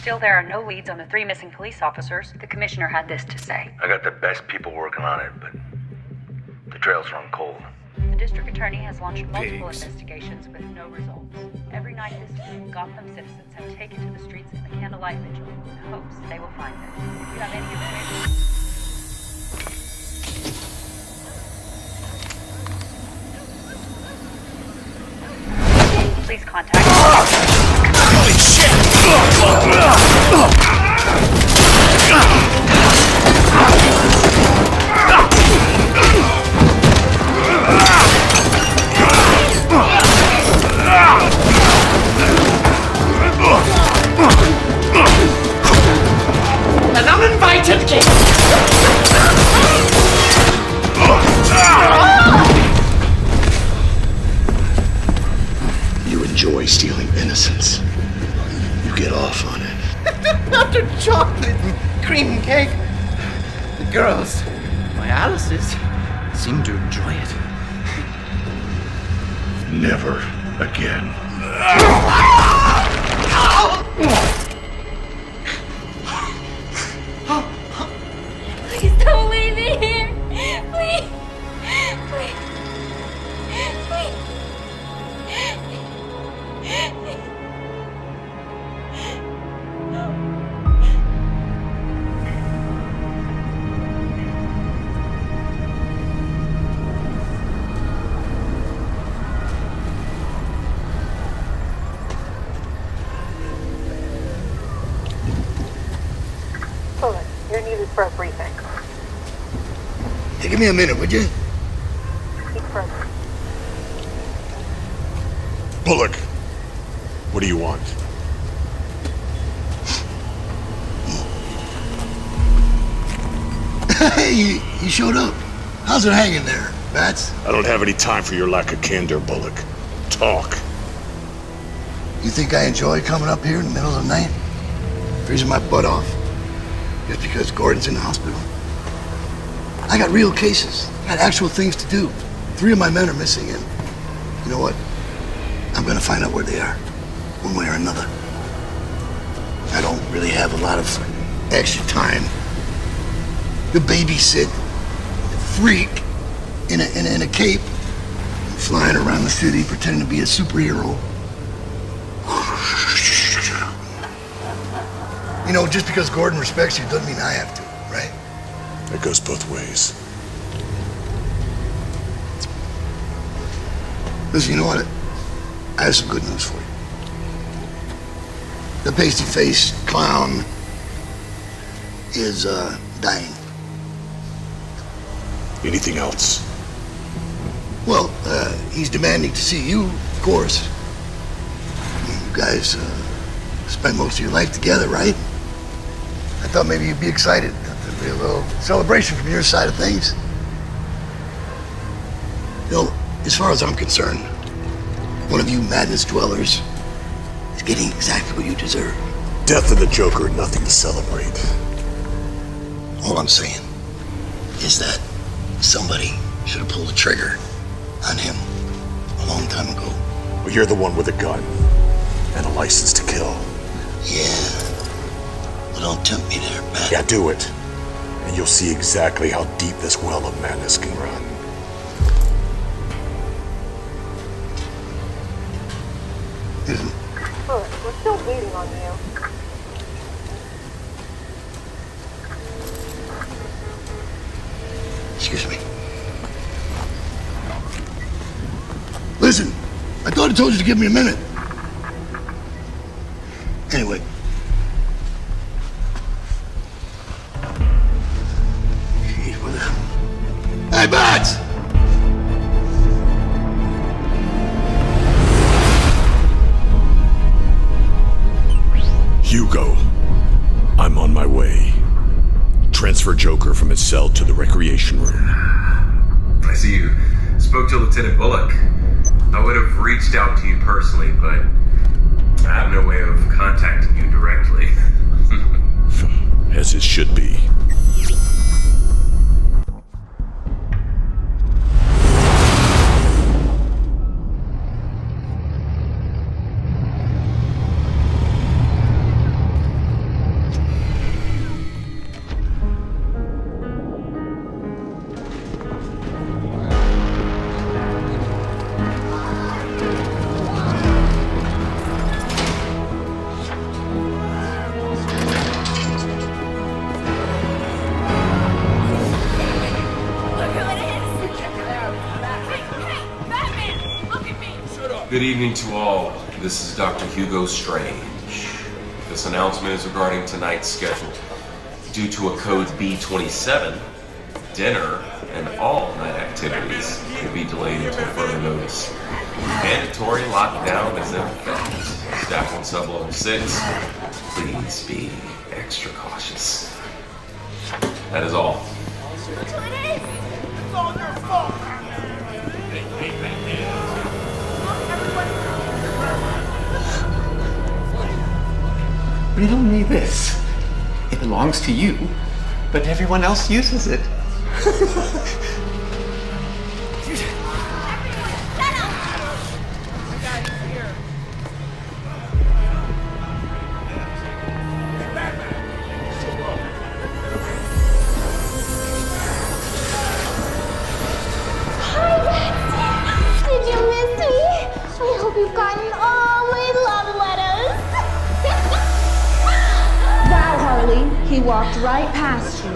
Still, there are no leads on the 3 missing police officers. The commissioner had this to say. I got the best people working on it, but the trails run cold. The district attorney has launched multiple investigations with no results. Every night this week, Gotham citizens have taken to the streets in the candlelight vigil in hopes they will find them. If you have any information... Please contact... Holy shit! An uninvited guest! You enjoy stealing innocence. You get off on it. After chocolate and cream cake, the girls, my Alice's, seem to enjoy it. Never again. Please don't leave me here. Please. Please. Please. Bullet, you're needed for a briefing. Hey, give me a minute, would you? Speak further. Bullock, what do you want? Hey, you showed up. How's it hanging there, Bats? I don't have any time for your lack of candor, Bullock. Talk. You think I enjoy coming up here in the middle of the night? Freezing my butt off? Just because Gordon's in the hospital? I got real cases. I got actual things to do. 3 of my men are missing, and you know what? I'm gonna find out where they are, one way or another. I don't really have a lot of extra time to babysit a freak in a cape, flying around the city pretending to be a superhero. You know, just because Gordon respects you doesn't mean I have to, right? It goes both ways. Listen, you know what? I have some good news for you. The pasty-faced clown is, dying. Anything else? Well, he's demanding to see you, of course. You guys, spent most of your life together, right? I thought maybe you'd be excited. There'd be a little celebration from your side of things. You know, as far as I'm concerned, one of you madness dwellers is getting exactly what you deserve. Death of the Joker, nothing to celebrate. All I'm saying is that somebody should have pulled the trigger on him a long time ago. Well, you're the one with a gun and a license to kill. Yeah. Well, don't tempt me there, Bat. Yeah, do it. And you'll see exactly how deep this well of madness can run. Bullet, we're still waiting on you. Listen, I thought I told you to give me a minute. Anyway. Gee, what the... Hey, Bats! Hugo, I'm on my way. Transfer Joker from his cell to the recreation room. I see you spoke to Lieutenant Bullock. I would have reached out to you personally, but I have no way of contacting you directly. As it should be. Good evening to all. This is Dr. Hugo Strange. This announcement is regarding tonight's schedule. Due to a code B27, dinner and all night activities will be delayed until further notice. Mandatory lockdown is in effect. Staff on sub-level 6, please be extra cautious. That is all. It's all your fault! Read only this. It belongs to you, but everyone else uses it. Did you miss me? I hope you've gotten all my love letters. Wow, Harley, he walked right past you.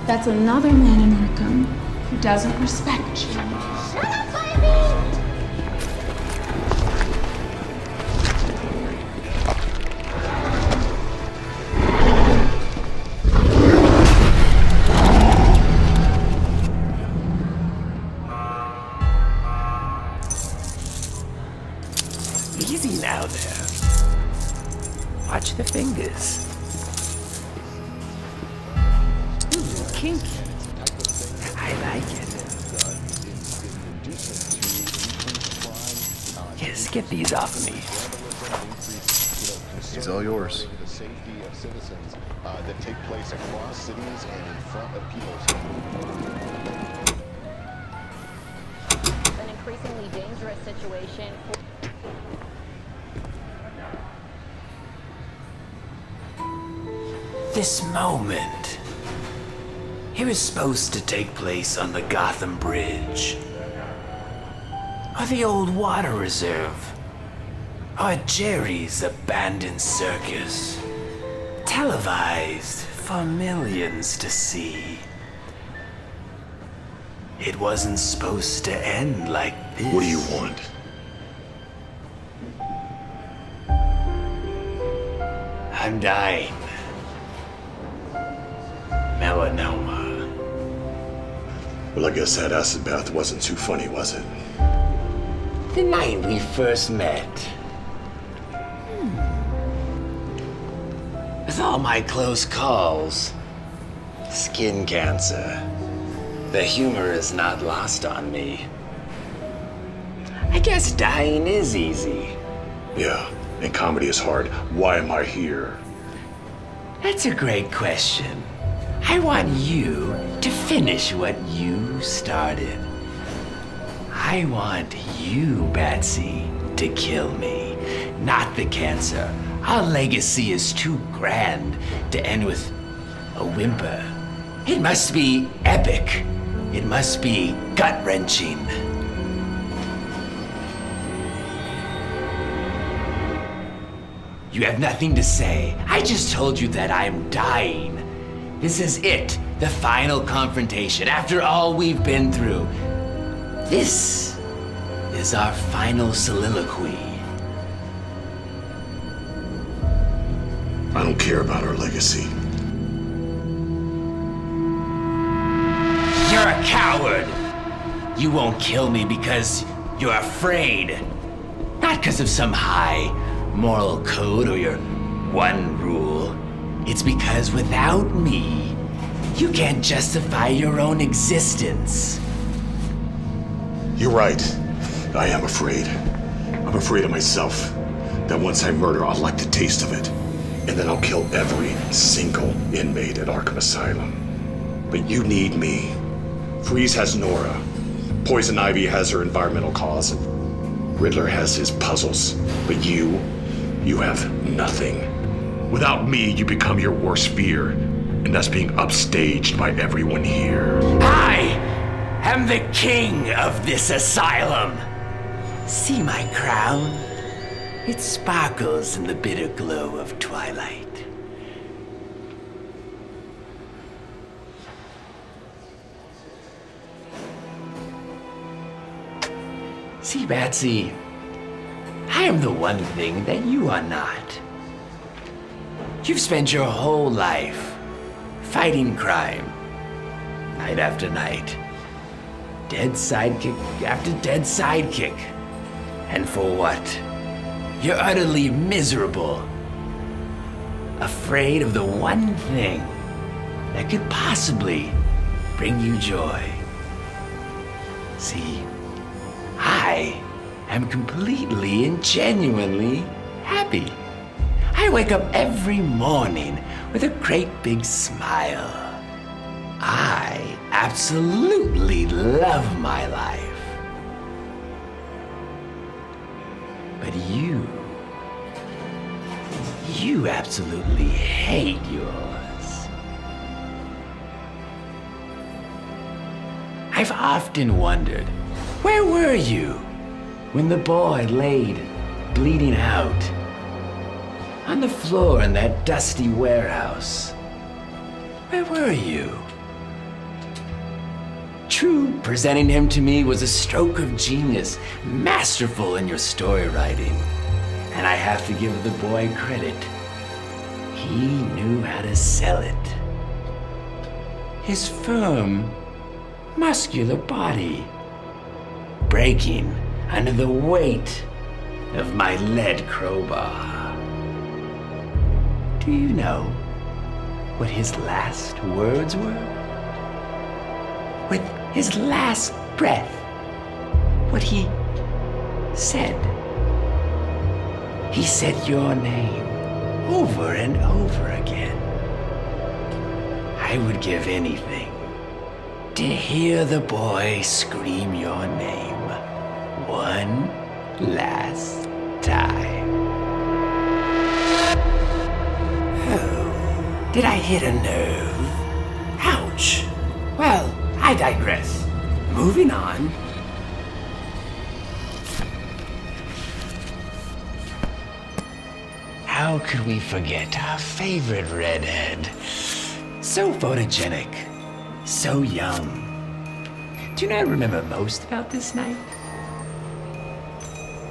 That's another man in Arkham who doesn't respect you. Shut up, baby! Easy now there. Watch the fingers. Ooh, kinky. I like it. Yes, get these off of me. It's all yours. The safety of citizens that take place across cities and in front of people's An increasingly dangerous situation. This moment, it was supposed to take place on the Gotham Bridge, or the old water reserve, or Jerry's abandoned circus, televised for millions to see. It wasn't supposed to end like this. What do you want? I'm dying. Melanoma. Well, I guess that acid bath wasn't too funny, was it? The night we first met. With all my close calls, skin cancer, the humor is not lost on me. I guess dying is easy. Yeah, and comedy is hard. Why am I here? That's a great question. I want you to finish what you started. I want you, Batsy, to kill me, not the cancer. Our legacy is too grand to end with a whimper. It must be epic. It must be gut-wrenching. You have nothing to say. I just told you that I'm dying. This is it, the final confrontation after all we've been through. This is our final soliloquy. I don't care about our legacy. You're a coward! You won't kill me because you're afraid. Not because of some high moral code or your one rule. It's because without me, you can't justify your own existence. You're right. I am afraid. I'm afraid of myself. That once I murder, I'll like the taste of it. And then I'll kill every single inmate at Arkham Asylum. But you need me. Freeze has Nora. Poison Ivy has her environmental cause. And Riddler has his puzzles. But you have nothing. Without me, you become your worst fear. And that's being upstaged by everyone here. I am the king of this asylum. See my crown? It sparkles in the bitter glow of twilight. See, Batsy, I am the one thing that you are not. You've spent your whole life fighting crime, night after night. Dead sidekick after dead sidekick. And for what? You're utterly miserable. Afraid of the one thing that could possibly bring you joy. See, I am completely and genuinely happy. I wake up every morning with a great big smile. I absolutely love my life. But you absolutely hate yours. I've often wondered, where were you when the boy laid bleeding out on the floor in that dusty warehouse? Where were you? True, presenting him to me was a stroke of genius, masterful in your story writing. And I have to give the boy credit. He knew how to sell it. His firm, muscular body breaking under the weight of my lead crowbar. Do you know what his last words were? With his last breath, what he said. He said your name over and over again. I would give anything to hear the boy scream your name one last time. Oh, did I hit a nerve? Ouch. Well, I digress. Moving on. How could we forget our favorite redhead? So photogenic, so young. Do you know what I remember most about this night?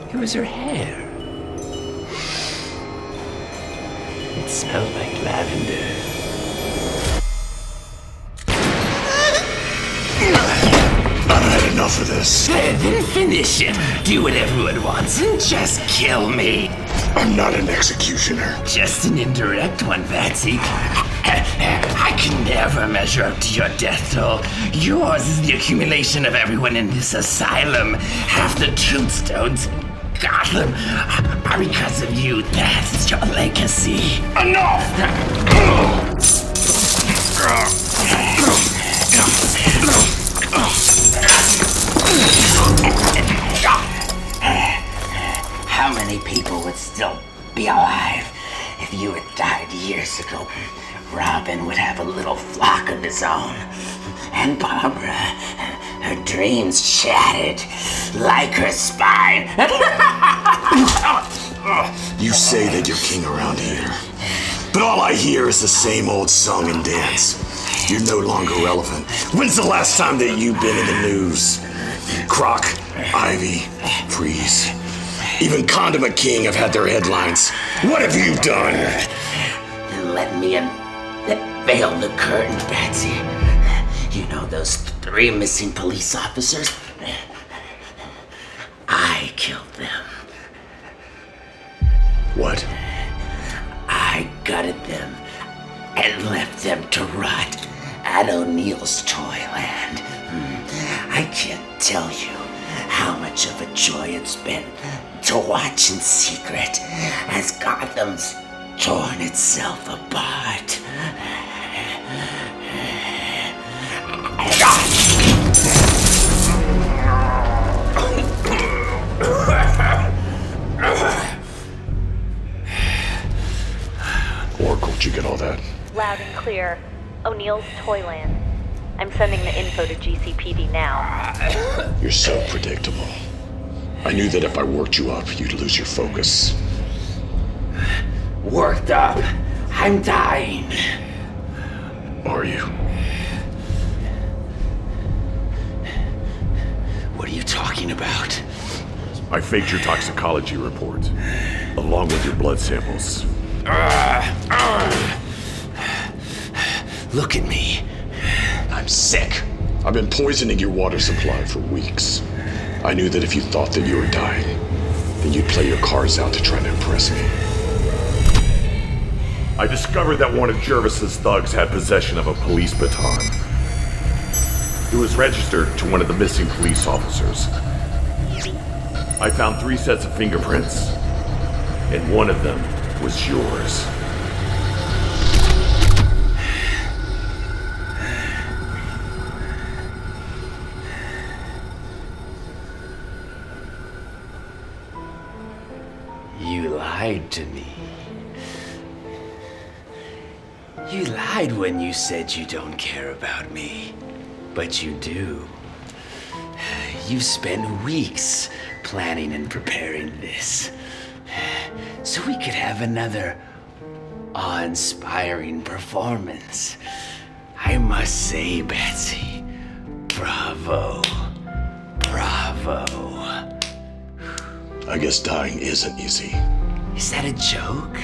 It was her hair. It smelled like lavender. I've had enough of this. Then finish it. Do what everyone wants and just kill me. I'm not an executioner. Just an indirect one, Batsy. I can never measure up to your death toll. Yours is the accumulation of everyone in this asylum. Half the tombstones in Gotham are because of you. That's your legacy. Enough! How many people would still be alive if you had died years ago? Robin would have a little flock of his own. And Barbara, her dreams shattered like her spine. You say that you're king around here, but all I hear is the same old song and dance. You're no longer relevant. When's the last time that you've been in the news? Croc, Ivy, Freeze, even Condiment King have had their headlines. What have you done? Let me unveil the curtain, Patsy. You know those 3 missing police officers? I killed them. What? I gutted them and left them to rot at O'Neill's Toyland. I can't tell you how much of a joy it's been to watch in secret as Gotham's torn itself apart. Oracle, did you get all that? Loud and clear. O'Neill's Toyland. I'm sending the info to GCPD now. You're so predictable. I knew that if I worked you up, you'd lose your focus. Worked up? I'm dying. Are you? What are you talking about? I faked your toxicology report, along with your blood samples. Look at me. I'm sick. I've been poisoning your water supply for weeks. I knew that if you thought that you were dying, then you'd play your cards out to try to impress me. I discovered that one of Jervis's thugs had possession of a police baton. It was registered to one of the missing police officers. I found 3 sets of fingerprints, and one of them was yours. You lied to me. You lied when you said you don't care about me, but you do. You've spent weeks planning and preparing this, so we could have another awe-inspiring performance. I must say, Betsy, bravo, bravo. I guess dying isn't easy. Is that a joke?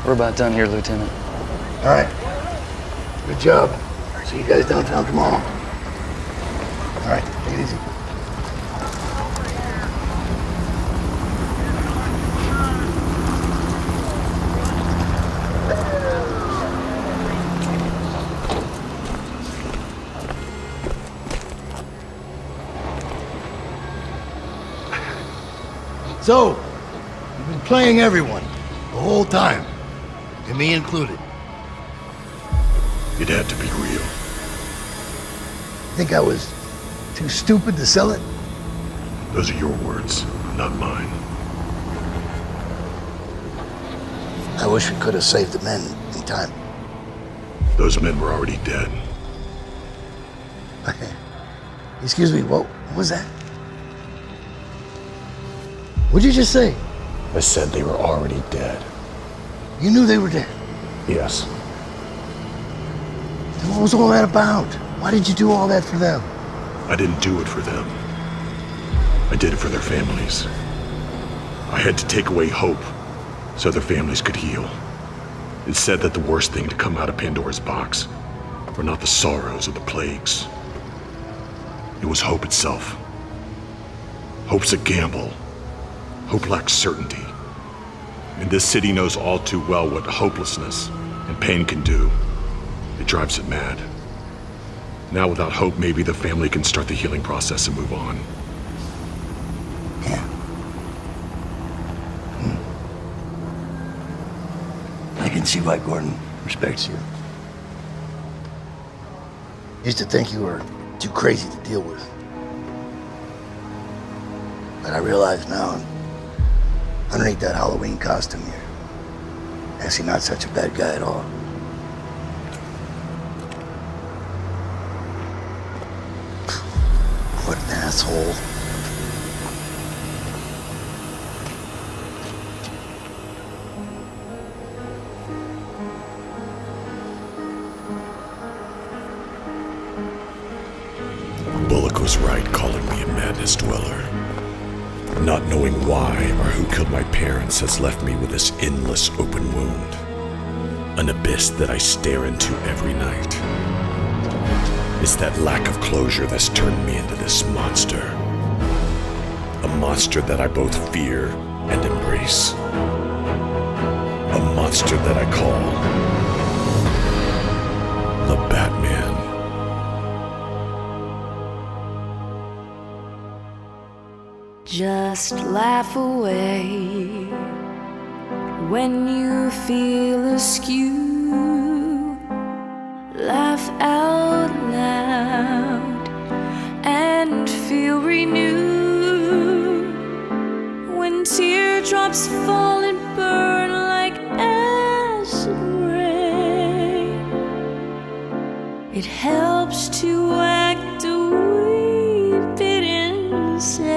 We're about done here, Lieutenant. All right. Good job. See you guys downtown tomorrow. All right, take it easy. So, you've been playing everyone the whole time. And me included. It had to be real. Think I was too stupid to sell it? Those are your words, not mine. I wish we could have saved the men in time. Those men were already dead. Excuse me, what was that? What'd you just say? I said they were already dead. You knew they were dead? Yes. Then what was all that about? Why did you do all that for them? I didn't do it for them. I did it for their families. I had to take away hope so their families could heal. It's said that the worst thing to come out of Pandora's box were not the sorrows or the plagues. It was hope itself. Hope's a gamble. Hope lacks certainty. And this city knows all too well what hopelessness and pain can do. It drives it mad. Now without hope, maybe the family can start the healing process and move on. Yeah. I can see why Gordon respects you. Used to think you were too crazy to deal with. But I realize now, underneath that Halloween costume, you're actually not such a bad guy at all. What an asshole. Bullock was right calling me a madness dweller. Not knowing why or who killed my parents has left me with this endless open wound. An abyss that I stare into every night. It's that lack of closure that's turned me into this monster. A monster that I both fear and embrace. A monster that I call the Batman. Just laugh away when you feel askew. Laugh out loud and feel renewed. When teardrops fall and burn like acid rain, it helps to act a wee bit insane.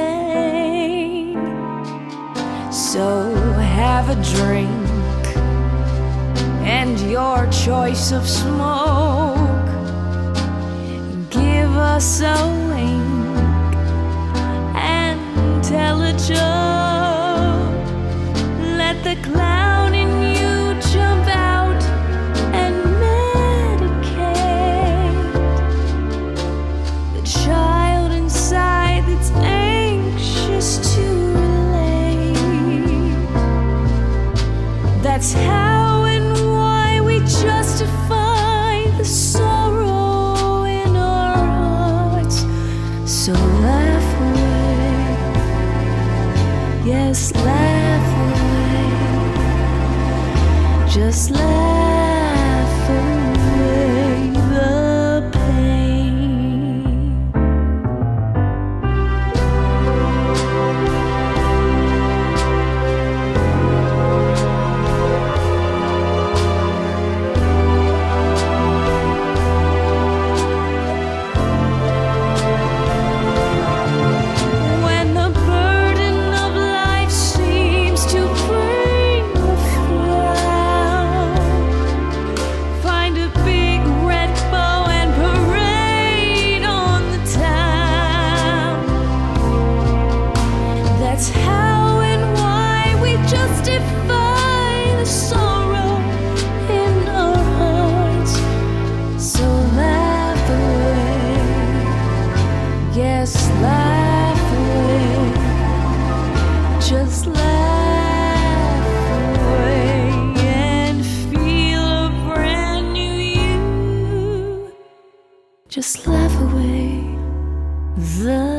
So have a drink and your choice of smoke. Give us a wink and tell a joke. Let the clown in you jump out and medicate the child inside that's anxious to relate. That's how and why we justify the sorrow in our hearts. So laugh away, yes, laugh away. Just laugh away the pain. When the burden of life seems to bring a frown, find a big red bow and parade on the town. That's how and why we justify the sorrow in our hearts. So laugh away, yes, laugh away. Just laugh away and feel a brand new you. Just laugh away the